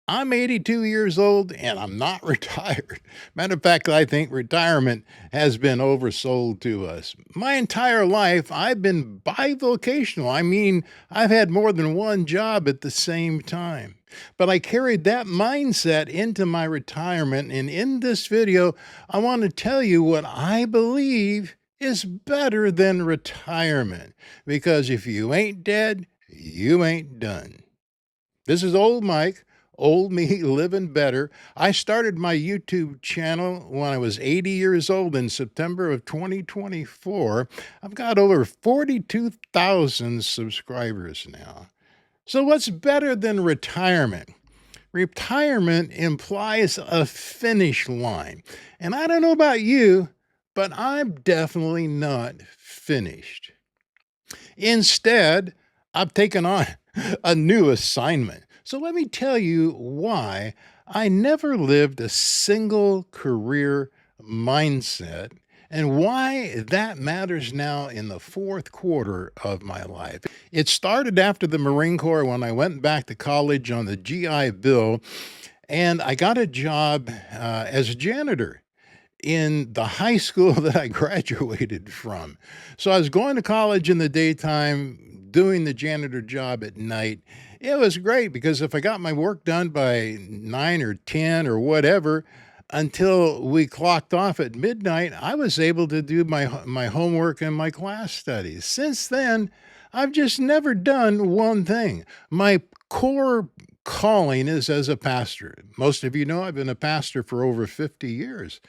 I'm 82 years old and I'm not retired. Matter of fact, I think retirement has been oversold to us. My entire life, I've been bivocational. I mean, I've had more than one job at the same time. But I carried that mindset into my retirement. And in this video, I want to tell you what I believe is better than retirement. Because if you ain't dead, you ain't done. This is Old Mike, old me living better. I started my YouTube channel when I was 80 years old in September of 2024. I've got over 42,000 subscribers now. So, what's better than retirement? Retirement implies a finish line. And I don't know about you, but I'm definitely not finished. Instead, I've taken on a new assignment. So let me tell you why I never lived a single career mindset and why that matters now in the fourth quarter of my life. It started after the Marine Corps when I went back to college on the GI Bill, and I got a job as a janitor in the high school that I graduated from. So I was going to college in the daytime, doing the janitor job at night. It was great because if I got my work done by 9 or 10 or whatever, until we clocked off at midnight, I was able to do my homework and my class studies. Since then, I've just never done one thing. My core calling is as a pastor. Most of you know I've been a pastor for over 50 years.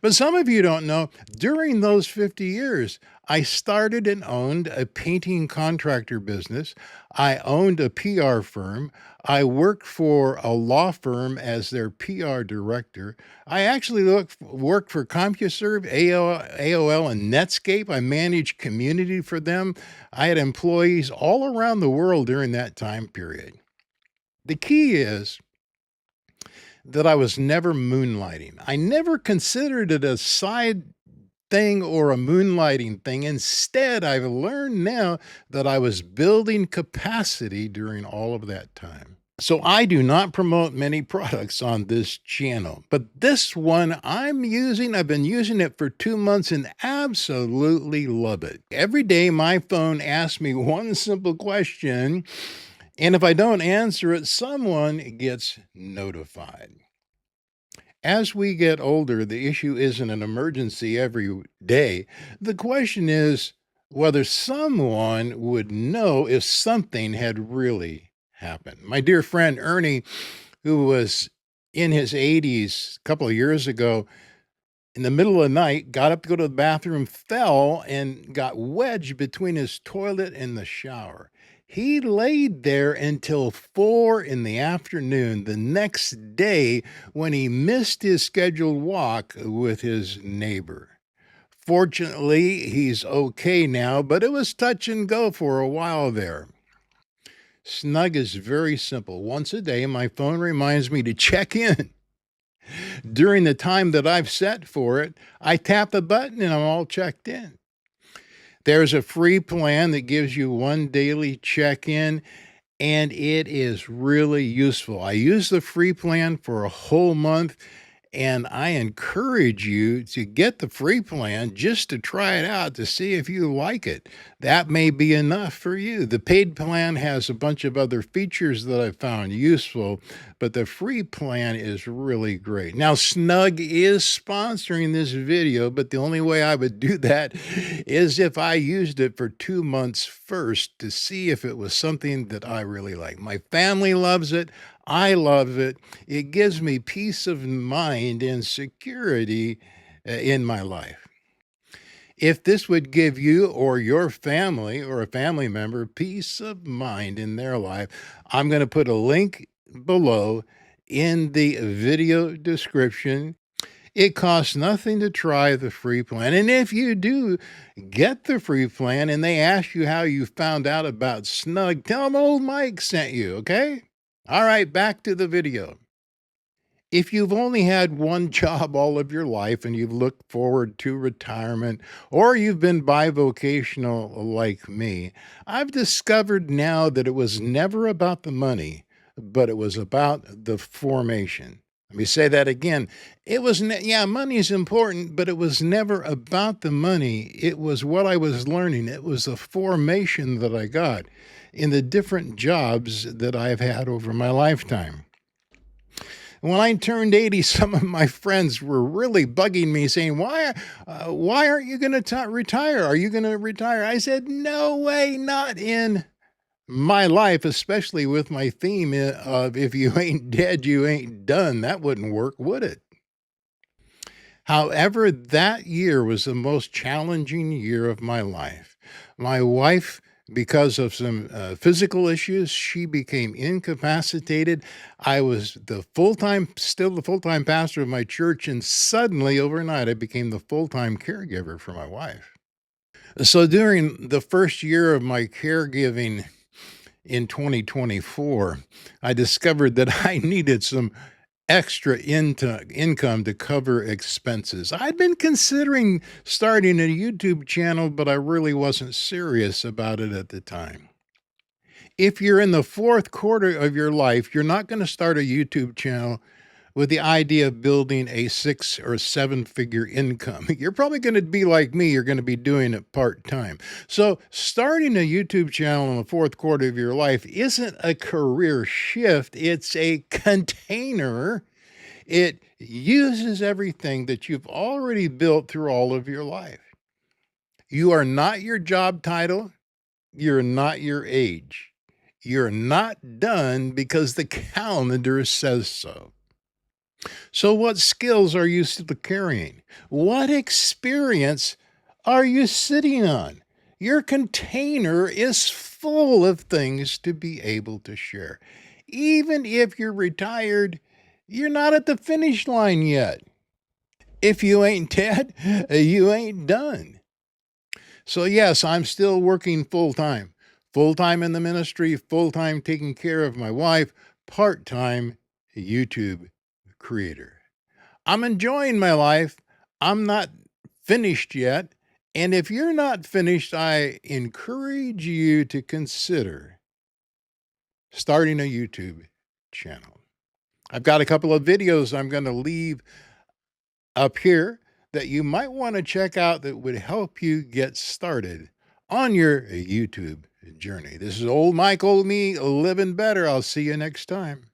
But some of you don't know, during those 50 years, I started and owned a painting contractor business. I owned a PR firm. I worked for a law firm as their PR director. I actually worked for CompuServe, AOL, and Netscape. I managed community for them. I had employees all around the world during that time period. The key is that I was never moonlighting. I never considered it a side thing or a moonlighting thing. Instead, I've learned now that I was building capacity during all of that time. So I do not promote many products on this channel, but this one I've been using it for 2 months and absolutely love it. Every day my phone asks me one simple question, and if I don't answer it, someone gets notified. As we get older, the issue isn't an emergency every day. The question is whether someone would know if something had really happened. My dear friend Ernie, who was in his 80s a couple of years ago, in the middle of the night, got up to go to the bathroom, fell, and got wedged between his toilet and the shower. He laid there until 4 in the afternoon the next day when he missed his scheduled walk with his neighbor. Fortunately, he's okay now, but it was touch and go for a while there. Snug is very simple. Once a day, my phone reminds me to check in. During the time that I've set for it, I tap the button and I'm all checked in. There's a free plan that gives you one daily check in, and it is really useful. I use the free plan for a whole month, and I encourage you to get the free plan just to try it out to see if you like it. That may be enough for you. The paid plan has a bunch of other features that I found useful, but the free plan is really great. Now, Snug is sponsoring this video, but the only way I would do that is if I used it for 2 months first to see if it was something that I really like. My family loves it. I love it. It gives me peace of mind and security in my life. If this would give you or your family or a family member peace of mind in their life, I'm going to put a link below in the video description. It costs nothing to try the free plan. And if you do get the free plan and they ask you how you found out about Snug, tell them old Mike sent you, okay? All right, back to the video. If you've only had one job all of your life and you've looked forward to retirement, or you've been bivocational like me, I've discovered now that it was never about the money, but it was about the formation. Let me say that again. Yeah, money is important, but it was never about the money. It was what I was learning. It was the formation that I got in the different jobs that I've had over my lifetime. When I turned 80, some of my friends were really bugging me saying, why aren't you going to retire? Are you going to retire? I said, no way, not in my life, especially with my theme of if you ain't dead, you ain't done. That wouldn't work, would it? However, that year was the most challenging year of my life. My wife, because of some physical issues, she became incapacitated. I was still the full time pastor of my church, and suddenly overnight, I became the full time caregiver for my wife. So during the first year of my caregiving in 2024, I discovered that I needed some extra income to cover expenses. I'd been considering starting a YouTube channel, but I really wasn't serious about it at the time. If you're in the fourth quarter of your life, you're not going to start a YouTube channel with the idea of building a 6 or 7 figure income. You're probably going to be like me, you're going to be doing it part time. So, starting a YouTube channel in the fourth quarter of your life isn't a career shift, it's a container. It uses everything that you've already built through all of your life. You are not your job title, you're not your age. You're not done because the calendar says so. So, what skills are you still carrying? What experience are you sitting on? Your container is full of things to be able to share. Even if you're retired, you're not at the finish line yet. If you ain't dead, you ain't done. So, yes, I'm still working full time in the ministry, full time taking care of my wife, part time YouTube creator. I'm enjoying my life. I'm not finished yet. And if you're not finished, I encourage you to consider starting a YouTube channel. I've got a couple of videos I'm going to leave up here that you might want to check out that would help you get started on your YouTube journey. This is old Mike, old me, living better. I'll see you next time.